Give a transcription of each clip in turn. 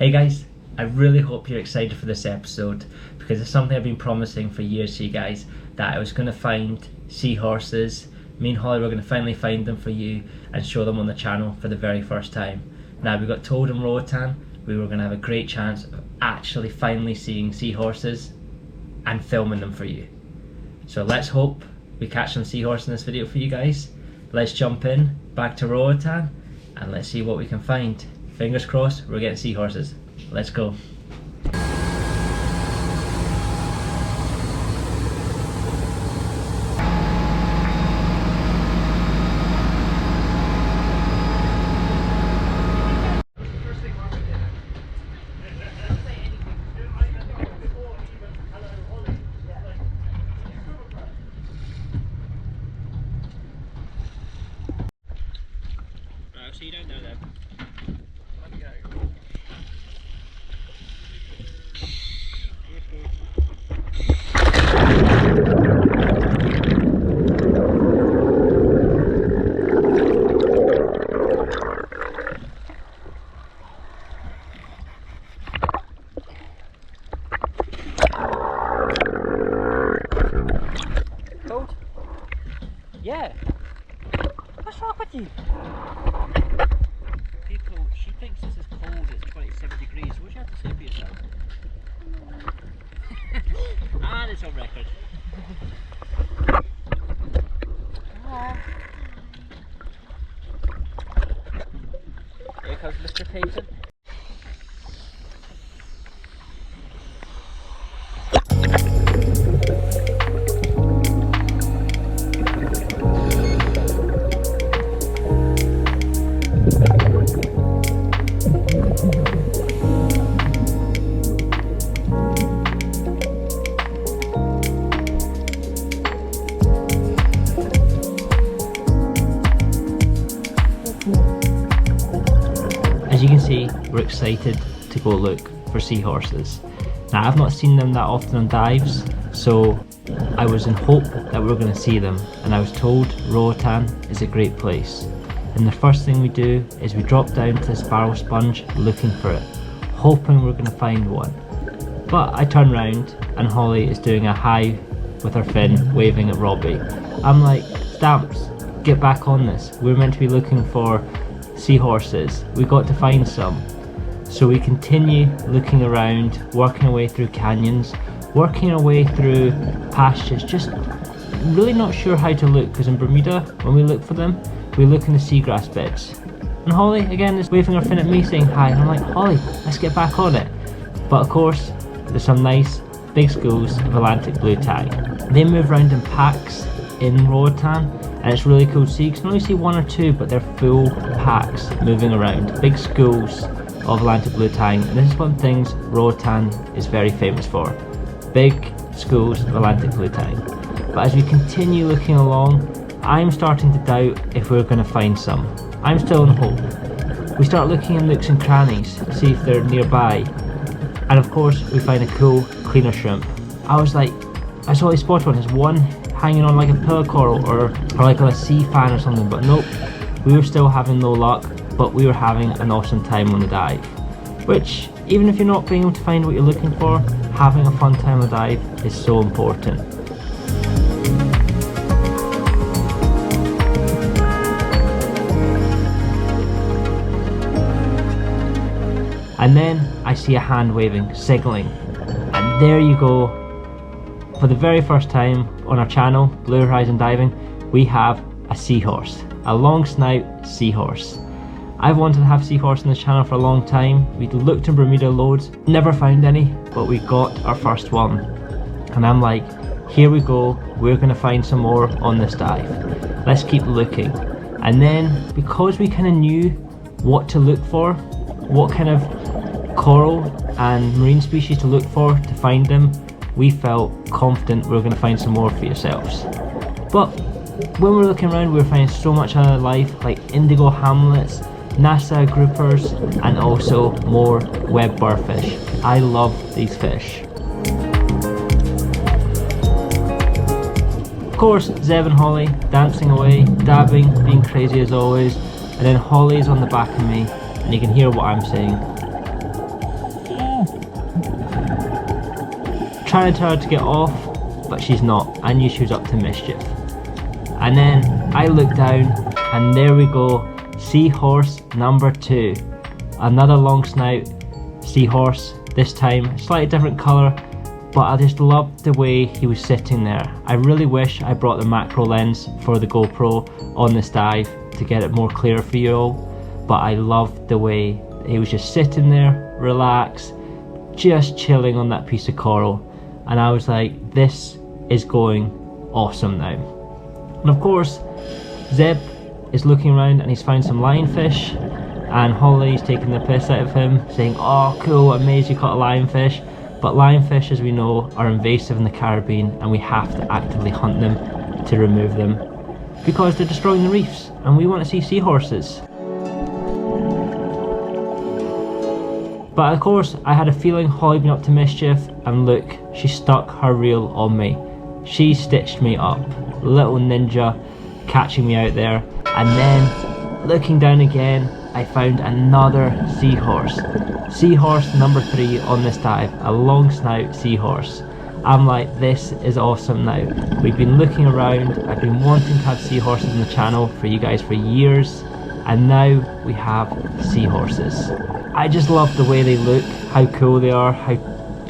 Hey guys, I really hope you're excited for this episode because it's something I've been promising for years to you guys, that I was going to find seahorses. Me and Holly were going to finally find them for you and show them on the channel for the very first time. Now we got told in Roatan we were going to have a great chance of actually finally seeing seahorses and filming them for you. So let's hope we catch some seahorses in this video for you guys. Let's jump in back to Roatan and let's see what we can find. Fingers crossed we're getting seahorses. Let's go. I'll see you down there then. Cold? Yeah. What's wrong with you? People, she thinks this is cold, it's 27 degrees. What do you have to say for yourself? And it's on record. Here comes Mr. Payton. As you can see, we're excited to go look for seahorses. Now I've not seen them that often on dives, so I was in hope that we were going to see them, and I was told Roatan is a great place. And the first thing we do is we drop down to this barrel sponge looking for it, hoping we're going to find one. But I turn round and Holly is doing a high with her fin, waving at Robbie. I'm like, Stamps, get back on this. We're meant to be looking for seahorses. We got to find some. So we continue looking around, working our way through canyons, working our way through pastures, just really not sure how to look, because in Bermuda, when we look for them, we look in the seagrass beds. And Holly, again, is waving her fin at me saying hi, and I'm like, Holly, let's get back on it. But of course, there's some nice big schools of Atlantic blue tang. They move around in packs in Roatan, and it's really cool to see. You can only see one or two, but they're full packs moving around. Big schools of Atlantic blue tang, and this is one of the things Roatan is very famous for. Big schools of Atlantic blue tang. But as we continue looking along, I'm starting to doubt if we're going to find some. I'm still in hope. We start looking in nooks and crannies to see if they're nearby, and of course we find a cool cleaner shrimp. I was like, I saw he spotted one. There's one hanging on like a pillar coral or like on a sea fan or something, but nope, we were still having no luck, but we were having an awesome time on the dive. Which, even if you're not being able to find what you're looking for, having a fun time on the dive is so important. And then I see a hand waving, signalling, and there you go. For the very first time on our channel, Blue Horizon Diving, we have a seahorse, a Longsnout Seahorse. I've wanted to have seahorse on this channel for a long time. We'd looked in Bermuda loads, never found any, but we got our first one. And I'm like, here we go, we're going to find some more on this dive. Let's keep looking. And then, because we kind of knew what to look for, what kind of coral and marine species to look for to find them, we felt confident we were going to find some more for yourselves. But when we were looking around, we were finding so much other life, like Indigo Hamlets, Nassau Groupers, and also more web burrfish. I love these fish. Of course, Zeb and Holly dancing away, dabbing, being crazy as always, and then Holly's on the back of me, and you can hear what I'm saying. trying to tell her to get off, but she's not. I knew she was up to mischief. And then I looked down, and there we go, seahorse number 2. Another long snout seahorse, this time slightly different colour, but I just loved the way he was sitting there. I really wish I brought the macro lens for the GoPro on this dive to get it more clear for you all, but I loved the way he was just sitting there, relaxed, just chilling on that piece of coral, and I was like, this is going awesome now. And of course, Zeb is looking around and he's found some lionfish, and Holly's taking the piss out of him, saying, oh cool, amazed you caught a lionfish. But lionfish, as we know, are invasive in the Caribbean, and we have to actively hunt them to remove them because they're destroying the reefs, and we want to see seahorses. But of course, I had a feeling Holly had been up to mischief, and look, she stuck her reel on me. She stitched me up, little ninja catching me out there. And then looking down again, I found another seahorse. Seahorse number 3 on this dive, a Longsnout Seahorse. I'm like, this is awesome now. We've been looking around, I've been wanting to have seahorses on the channel for you guys for years, and now we have seahorses. I just love the way they look, how cool they are, how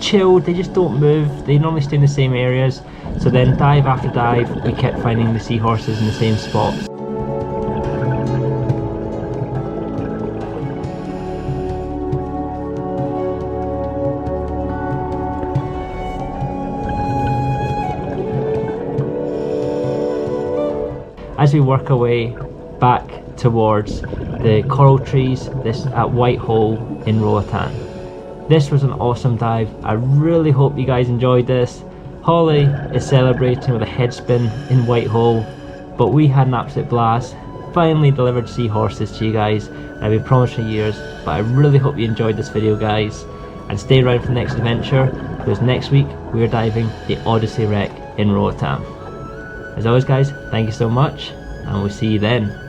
chilled, they just don't move. They normally stay in the same areas, so then dive after dive we kept finding the seahorses in the same spots. As we work our way back towards the coral trees, this at White Hole in Roatan. This was an awesome dive. I really hope you guys enjoyed this. Holly is celebrating with a head spin in White Hole, but we had an absolute blast. Finally delivered seahorses to you guys. I've been promised for years, but I really hope you enjoyed this video, guys, and stay around for the next adventure, because next week we are diving the Odyssey wreck in Roatan. As always, guys, thank you so much, and we'll see you then.